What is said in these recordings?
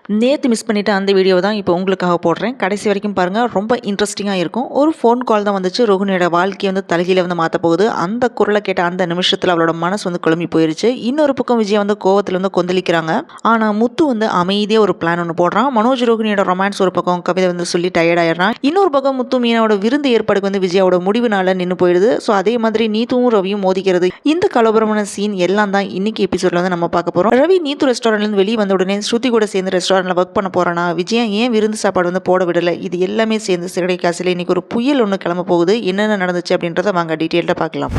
நேற்று மிஸ் பண்ணிவிட்டு அந்த வீடியோ தான் இப்போ உங்களுக்காக போடுறேன். கடைசி வரைக்கும் பாருங்கள், ரொம்ப இன்ட்ரெஸ்டிங்காக இருக்கும். ஒரு ஃபோன் கால் தான் வந்துச்சு. ரோகிணியோட வாழ்க்கையை வந்து தலைகீழ வந்து மாற்ற போகுது. அந்த குரலை கேட்ட அந்த நிமிஷத்தில் அவளோட மனசு வந்து குழம்பி போயிருச்சு. இன்னொரு பக்கம் விஜய் வந்து கோவத்தில் வந்து கொந்தளிக்கிறாங்க. ஆனால் முத்து வந்து அமைதியாக ஒரு பிளான் ஒன்று போடுறான். மனோஜ் ரோகிணியோட ரொமான்ஸ் ஒரு பக்கம், கவிதை வந்து சொல்லி டயர்ட் ஆயிடுறான். இன்னொரு பக்கம் முத்து மீனாவோட விருந்து ஏற்பாடுக்கு வந்து விஜயோட முடிவுனால நின்று போயிடுது. ஸோ அதே மாதிரி நீத்துவும் ரவியும் மோதிக்கிறது. இந்த கலவரமான சீன் எல்லாம் தான் இன்னைக்கு எபிசோட்ல வந்து நம்ம பார்க்க போகிறோம். ரவி நீத்து ரெஸ்டாரண்ட்லேருந்து வெளியே வந்த உடனே ஸ்ருதி கூட சேர்ந்து ரெஸ்டாரண்ட்ல ஒர்க் பண்ண போறானா, விஜயா ஏன் விருந்து சாப்பாடு வந்து போட விடலை, இது எல்லாமே சேர்ந்து சிறடை காசில் இன்னைக்கு ஒரு புயல் ஒன்று கிளம்ப போகுது. என்னென்ன நடந்துச்சு அப்படின்றத வாங்க டீட்டெயில்டாக பார்க்கலாம்.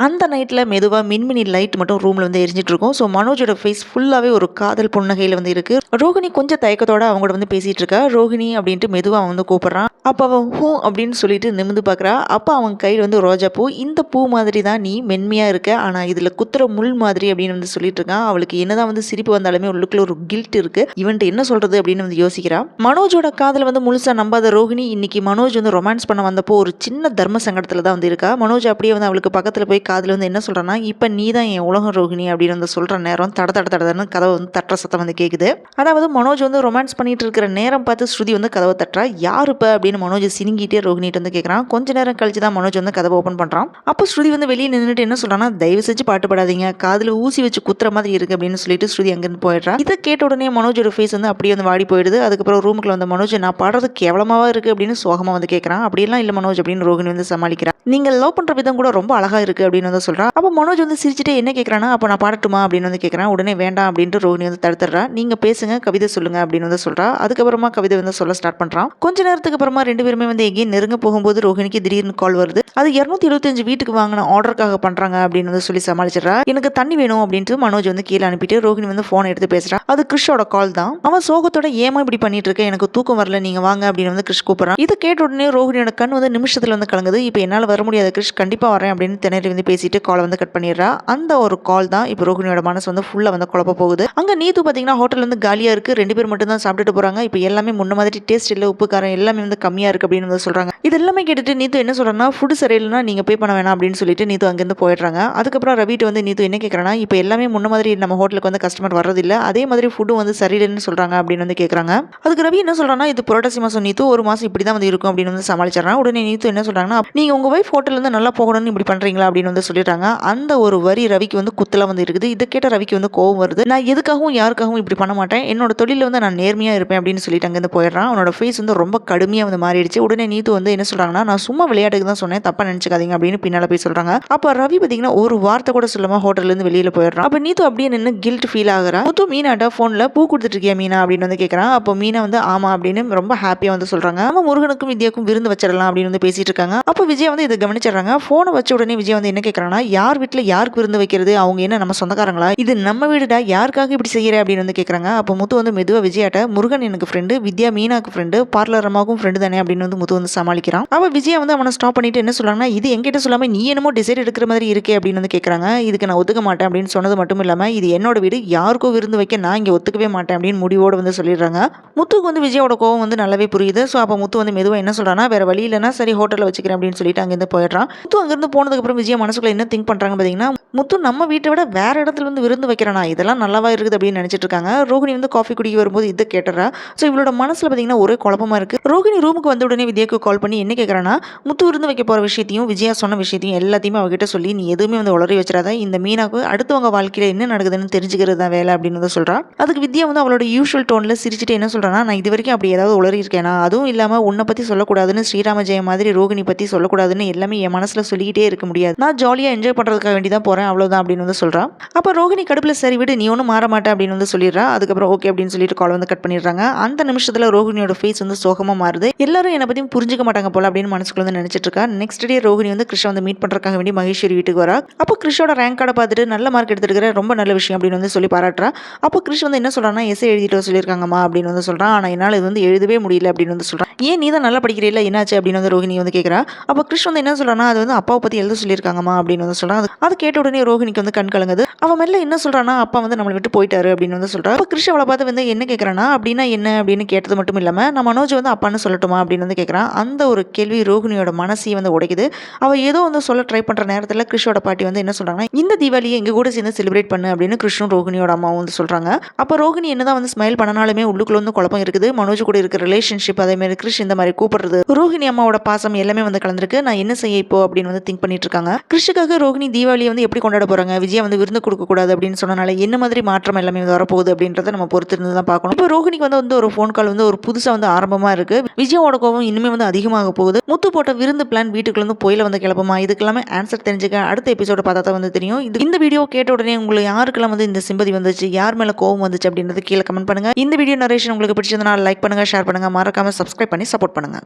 அந்த நைட்டில் மெதுவாக மின்மினி லைட் மட்டும் ரூமில் வந்து எரிஞ்சிட்டு இருக்கும். ஸோ மனோஜோட ஃபேஸ் ஃபுல்லாகவே ஒரு காதல் புன்னகையில் வந்து இருக்குது. ரோகிணி கொஞ்சம் தயக்கத்தோட அவங்களோட வந்து பேசிகிட்டு இருக்கா. ரோகிணி அப்படின்ட்டு மெதுவாக அவன் வந்து கூப்பிட்றான். அப்போ அவன் ஹூ அப்படின்னு சொல்லிட்டு நிமிந்து பார்க்குறா. அப்போ அவன் கையில் வந்து ரோஜா பூ, இந்த பூ மாதிரி தான் நீ மென்மையாக இருக்க, ஆனால் இதில் குத்துற முள் மாதிரி அப்படின்னு வந்து சொல்லிட்டு இருக்கான். அவளுக்கு என்னதான் வந்து சிரிப்பு வந்தாலுமே உள்ளுக்குள்ள ஒரு கில்ட் இருக்குது. இவன்ட்டு என்ன சொல்கிறது அப்படின்னு வந்து யோசிக்கிறான். மனோஜோட காதல் வந்து முழுசாக நம்பாத ரோகிணி இன்னைக்கு மனோஜ் வந்து ரொமான்ஸ் பண்ண வந்தப்போ ஒரு சின்ன தர்ம சங்கடத்தில் தான் வந்து இருக்கா. மனோஜ் அப்படியே வந்து அவளுக்கு பக்கத்தில் போய் காதில் வந்து என்ன சொல்கிறான்னா, இப்போ நீ தான் என் உலகம் ரோகிணி அப்படின்னு வந்து சொல்கிற நேரம் தடன்னு கதவை வந்து தட்டுற சத்தம் வந்து கேட்குது. அதாவது மனோஜ் வந்து ரொமான்ஸ் பண்ணிட்டு இருக்கிற நேரம் பார்த்து ஸ்ருதி வந்து கதவை தட்டுறா. யார் இப்போ அப்படின்னு மனோஜ் சினிங்கிட்டே ரோகிணிட்டு வந்து கேட்குறான். கொஞ்ச நேரம் கழிச்சு தான் மனோஜ் வந்து கதவை ஓப்பன் பண்ணுறான். அப்போ ஸ்ருதி வந்து வெளியே நின்றுட்டு என்ன சொல்கிறான்னா, தயவு செஞ்சு பாட்டு பாடாதீங்க, காதில் ஊசி வச்சு குத்துற மாதிரி இருக்குது அப்படின்னு சொல்லிட்டு ஸ்ருதி அங்கேருந்து போயிடுறா. இதை கேட்ட உடனே மனோஜோட ஃபேஸ் வந்து அப்படியே வந்து வாடி போயிடுது. அதுக்கப்புறம் ரூமுக்குள்ள வந்து மனோஜ், நான் பாடுறது கேவலமாக இருக்குது அப்படின்னு சோகமாக வந்து கேட்குறான். அப்படியெல்லாம் இல்லை மனோஜ் அப்படின்னு ரோகிணி வந்து சமாளிக்கிறான். நீங்கள் லவ் பண்ணுற விதம் கூட ரொம்ப அழகாக இருக்குது அப்படின்னு வந்து சொல்கிறான். அப்போ மனோஜ் வந்து சிரிச்சுட்டு என்ன கேட்குறான்னா, அப்போ நான் பாடட்டுமா அப்படின்னு வந்து கேட்குறான். உடனே வேண்டாம் அப்படின்ட்டு ரோகிணி வந்து தடுத்துடுறா. நீங்கள் பேசுங்க, கவிதை சொல்லுங்க அப்படின்னு வந்து சொல்கிறா. அதுக்கப்புறமா கவிதை வந்து சொல்ல ஸ்டார்ட் பண்ணுறான். கொஞ்ச நேரத்துக்கு அப்புறமா ரெண்டு பேருமே வந்து எங்கேயும் நெருங்க போகும்போது ரோகிணிக்கு திடீர்னு கால் வருது. அது 275 வீட்டுக்கு வாங்கின ஆர்டருக்காக பண்ணுறாங்க அப்படின்னு வந்து சொல்லி சமாளிச்சிடறா. எனக்கு தண்ணி வேணும் அப்படின்ட்டு மனோஜ் வந்து கீழே அனுப்பிட்டு ரோகிணி வந்து ஃபோனை எடுத்து பேசுகிறான். அது கிறிஷோட கால் தான். அவன் சோகத்தோட ஏமா இப்படி பண்ணிட்டு இருக்க, எனக்கு தூக்கம் வரல, நீங்கள் வாங்க அப்படின்னு வந்து கிறிஷ் கூப்பிட்றான். இது கேட்ட உடனே ரோகிணியோட கண் வந்து நிமிஷத்தில் வந்து கலங்குது. இப்போ என்னால் வர முடியாத கிறிஷ், கண்டிப்பாக வரேன் அப்படின்னு திணறி வந்து பேசிட்டு காலை வந்து கட் பண்ணிடுறா. அந்த ஒரு கால் தான் இப்போ ரோகிணியோட மனசு வந்து ஃபுல்லாக வந்து குழப்ப போகுது. அங்கே நீத்து பார்த்தீங்கன்னா ஹோட்டல் வந்து காலியாக இருக்குது. 2 பேர் மட்டும் தான் சாப்பிட்டுட்டு போகிறாங்க. இப்போ எல்லாமே முன்ன மாதிரி டேஸ்ட் இல்லை, உப்பு காரம் எல்லாமே வந்து கம்மியாக இருக்குது அப்படின்னு வந்து சொல்கிறாங்க. இது எல்லாமே கேட்டுட்டு நீத்து என்ன சொல்கிறான்னா, ஃபுட்டு சரியில்லைனா நீங்கள் பே பண்ண வேணாம் அப்படின்னு சொல்லிட்டு நீத்து அங்கேருந்து போயிடுறாங்க. அதுக்கப்புறம் ரவிட்டு வந்து நீத்து என்ன கேட்குறான்னா, இப்போ எல்லாமே முன்ன மாதிரி நம்ம ஹோட்டலுக்கு வந்து கஸ்டமர் வர்றதில்லை, அதே மாதிரி ஃபுட்டும் வந்து சரியில்லைன்னு சொல்கிறாங்க அப்படின்னு வந்து கேட்குறாங்க. அதுக்கு ரவி என்ன சொல்கிறான்னா, இது புரட்டாசி மாதம் நீத்து, ஒரு மாதம் இப்படி தான் வந்து இருக்கும் அப்படின்னு வந்து சமாளிச்சிடறாங்க. உடனே நீத்து என்ன சொல்கிறாங்கன்னா, நீங்கள் உங்கள் ஒய்ஃப் ஹோட்டல் வந்து நல்லா போகணும்னு இப்படி பண்ணுறீங்களா அப்படின்னு வந்து சொல்லிடுறாங்க. அந்த ஒரு வரி ரவிக்கு வந்து குத்தலாம் வந்து இருக்குது. இதை கேட்ட ரவிக்கு வந்து கோவம் வருது. நான் எதுக்காகவும் யாருக்காகவும் இப்படி பண்ண மாட்டேன், என்னோட தொழில வந்து நான் நேர்மையாக இருப்பேன் அப்படின்னு சொல்லிட்டு அங்கேருந்து போயிடுறான். அவனோட ஃபேஸ் வந்து ரொம்ப கடுமையாக வந்து மாறிடுச்சு. உடனே நீத்து வந்து என்ன சொல்கிறாங்கன்னா, நான் சும்மா விளையாட்டுக்கு தான் சொன்னேன், தப்பாக நினச்சிக்காதீங்க அப்படின்னு பின்னால் போய் சொல்கிறாங்க. அப்போ ரவி பார்த்தீங்கன்னா ஒரு வார்த்தை கூட சொல்லாம ஹோட்டல்லேருந்து வெளியில் போயிடுறான். அப்போ நீத்து அப்படியே நின்று கில்ட் ஃபீல் ஆகுறான். முத்து மீனாட்ட ஃபோனில் பூ கொடுத்துட்டு இருக்கியா மீனா அப்படின்னு வந்து கேட்குறான். அப்போ மீனா வந்து ஆமா அப்படின்னு ரொம்ப ஹாப்பியாக வந்து சொல்கிறாங்க. நம்ம முருகனுக்கும் வித்யாவுக்கும் விருந்து வச்சிடலாம் அப்படின்னு வந்து பேசிட்டு இருக்காங்க. அப்போ விஜய் வந்து இதை கவனிச்சிடறாங்க. ஃபோனை வச்ச உடனே விஜய் வந்து என்ன கேட்குறாங்கன்னா, யார் வீட்டில் யாருக்கு விருந்து வைக்கிறது, அவங்க என்ன நம்ம சொந்தக்காரங்களா, இது நம்ம வீடுடா, யாருக்காக இப்படி செய்யற அப்படின்னு வந்து கேட்குறாங்க. அப்போ முத்து வந்து மெதுவாக விஜயாட்ட, முருகன் எனக்கு ஃப்ரெண்டு, வித்யா மீனாக்கு ஃப்ரெண்டு, பார்லர் அம்மாவுக்கும் ஃப்ரெண்டு தானே அப்படின்னு வந்து முத்து வந்து சமாளிக்கிறான். அப்போ விஜயா வந்து அவனை ஸ்டாப் பண்ணிட்டு என்ன சொல்றாங்கன்னா, இது என்கிட்ட சொல்லாம நீ என்னமோ டிசைட் எடுக்கிற மாதிரி இருக்கே அப்படின்னு வந்து கேட்குறாங்க. இதுக்கு நான் ஒத்துக்க மாட்டேன் அப்படின்னு சொன்னது மட்டும் இல்லாமல், இது என்னோட வீடு, யாருக்கோ விருந்து வைக்க நான் இங்கே ஒத்துக்கவே மாட்டேன் அப்படின்னு முடிவோடு வந்து சொல்லிடுறாங்க. முத்துக்கு வந்து விஜயோட கோவம் வந்து நல்லாவே புரியுது. ஸோ அப்போ முத்து வந்து மெதுவாக என்ன சொல்றான்னா, வேற வழி இல்லைன்னா சரி ஹோட்டலில் வச்சுக்கிறேன் அப்படின்னு சொல்லிட்டு அங்கேருந்து போயிடுறான். முத்து அங்கேருந்து போனதுக்கப்புறம் விஜயா மனசுக்குள்ள என்ன திங்க் பண்ணுறாங்க பார்த்தீங்கன்னா, முத்து நம்ம வீட்டை விட வேற இடத்துல வந்து விருந்து வைக்கிறானா, இதெல்லாம் நல்லாவா இருக்குது அப்படின்னு நினைச்சிட்டு இருக்காங்க. ரோகிணி வந்து காஃபி குடிக்க வரும்போது இதை கேட்டுறா. ஸோ இவளோட மனசுல பார்த்தீங்கன்னா ஒரே குழப்பமா இருக்கு. ரோகிணி ரூமுக்கு வந்த உடனே வித்யாவுக்கு கால் பண்ணி என்ன கேட்குறான்னா, முத்து விருந்து வைக்க போற விஷயத்தையும் விஜயா சொன்ன விஷயத்தையும் எல்லாத்தையுமே அவகிட்ட சொல்லி நீ எதுவுமே வந்து உளறி வச்சிடாத, இந்த மீனாக்கு அடுத்தவங்க வாழ்க்கையில என்ன நடக்குதுன்னு தெரிஞ்சுக்கிறது தான் வேலை அப்படின்னு வந்து சொல்றா. அதுக்கு வித்யா வந்து அவளோட யூஷுவல் டோன்ல சிரிச்சுட்டு என்ன சொல்றான்னா, நான் இது வரைக்கும் அப்படி ஏதாவது உளறி இருக்கேனா, அதுவும் இல்லாம உன்னை பத்தி சொல்லக்கூடாதுன்னு ஸ்ரீராம ஜெயம் மாதிரி ரோகிணி பத்தி சொல்லக்கூடாதுன்னு எல்லாமே என் மனசுல சொல்லிக்கிட்டே இருக்க முடியாது, நான் ஜாலியா என்ஜாய் பண்றதுக்காக வேண்டி தான் போறேன் அவ்வளவுதான் அப்படின்னு வந்து சொல்றான். அப்போ ரோகிணி கடுப்புல சரி விடு, நீ ஒன்றும் மாற மாட்டே அப்படின்னு வந்து சொல்லிடுறா. அதுக்கப்புறம் ஓகே அப்படின்னு சொல்லிட்டு கால் வந்து கட் பண்ணிடுறாங்க. அந்த நிமிஷத்துல ரோகிணியோட ஃபேஸ் வந்து சோகமா மாறுது. எல்லாரும் என்னை பத்தி புரிஞ்சுக்க மாட்டாங்க போல அப்படின்னு மனசுக்குள்ள வந்து நினைச்சிட்டு இருக்கா. நெக்ஸ்ட் டே ரோகிணி வந்து கிருஷ்ண வந்து மீட் பண்றதுக்காக வேண்டி மகேஸ்வரி வீட்டுக்கு வரா. அப்போ கிருஷோட ரேங்க் கார்டை பார்த்துட்டு நல்ல மார்க் எடுத்துருக்கிற, ரொம்ப நல்ல விஷயம் அப்படின்னு வந்து சொல்லி பாராட்டுறா. அப்போ கிருஷ் வந்து என்ன சொல்றான்னா, எஸ்ஏ எழுதிட்டு சொல்லியிருக்காங்கம்மா அப்படின்னு வந்து சொல்றான். ஆனால் என்னால் இது வந்து எழுதவே முடியல அப்படின்னு வந்து சொல்றான். ஏன் நீ தான் நல்லா படிக்கிறீல்ல, என்னாச்சு அப்படின்னு வந்து ரோகிணி வந்து கேட்குறா. அப்போ கிருஷ் வந்து என்ன சொல்றான்னா, அது வந்து அப்பாவை பற்றி எழுத சொல்லியிருக்காங்கம்மா வாங்கம்மா அப்படின்னு வந்து சொல்கிறான். அது கேட்ட உடனே ரோஹிணிக்கு வந்து கண் கலங்குது. அவன் மெல்ல என்ன சொல்கிறான்னா அப்பா வந்து நம்மளை விட்டு போயிட்டாரு அப்படின்னு வந்து சொல்கிறான். அப்போ கிறிஷ் அவளை பார்த்து வந்து என்ன கேட்குறான்னா அப்படின்னா என்ன அப்படின்னு கேட்டது மட்டும் இல்லாமல் நான் மனோஜ் வந்து அப்பான்னு சொல்லட்டுமா அப்படின்னு வந்து கேட்குறான். அந்த ஒரு கேள்வி ரோஹிணியோட மனசையும் வந்து உடைக்குது. அவள் ஏதோ வந்து சொல்ல ட்ரை பண்ணுற நேரத்தில் கிறிஷோட பாட்டி வந்து என்ன சொல்கிறாங்கன்னா இந்த தீபாவளியை எங்கள் கூட சேர்ந்து செலிப்ரேட் பண்ணு அப்படின்னு கிருஷ்ணும் ரோஹிணியோட அம்மாவும் வந்து சொல்கிறாங்க. அப்போ ரோஹிணி என்னதான் வந்து ஸ்மைல் பண்ணனாலுமே உள்ளுக்குள்ள வந்து குழப்பம் இருக்குது. மனோஜ் கூட இருக்கிற ரிலேஷன்ஷிப் அதேமாதிரி கிறிஷ் இந்த மாதிரி கூப்பிடுறது ரோஹிணி அம்மாவோட பாசம் எல்லாமே வந்து கலந்துருக்கு. நான் என்ன செய்ய இப்போ அப்படின்னு வந்து திங்க் பண்ணிட்டு இருக்காங்க. கிறிஷுக்காக ரோஹிணி தீபாவளியை வந்து எப்படி கொண்டாட போறாங்க, விஜயா வந்து விருந்து கொடுக்க கூடாது அப்படின்னு சொன்னனால என்ன மாதிரி மாற்றம் எல்லாமே வந்து வரப்போகுது அப்படின்றத நம்ம பொறுத்து இருந்து தான் பார்க்கணும். இப்போ ரோஹிணிக்கு வந்து ஒரு ஃபோன் கால் வந்து ஒரு புதுசா வந்து ஆரம்பமா இருக்கு. விஜயாவோட கோபம் இன்னுமே வந்து அதிகமாக போகுது. முத்து போட்ட விருந்து பிளான் வீட்டுக்குள்ள இருந்து புயல வந்து கிளப்புமா, இதுக்கெல்லாமே ஆன்சர் தெரிஞ்சுக்க அடுத்த எபிசோட பார்த்தா தான் வந்து தெரியும். இந்த வீடியோ கேட்ட உடனே உங்களுக்கு யாருக்கெல்லாம் வந்து இந்த சிம்பதி வந்துச்சு, யார் மேல கோபம் வந்துச்சு அப்படின்றது கீழே கமெண்ட் பண்ணுங்க. இந்த வீடியோ நரேஷன் உங்களுக்கு பிடிச்சிருந்தா லைக் பண்ணுங்க, ஷேர் பண்ணுங்க, மறக்காம சப்ஸ்கிரைப் பண்ணி சப்போர்ட் பண்ணுங்க.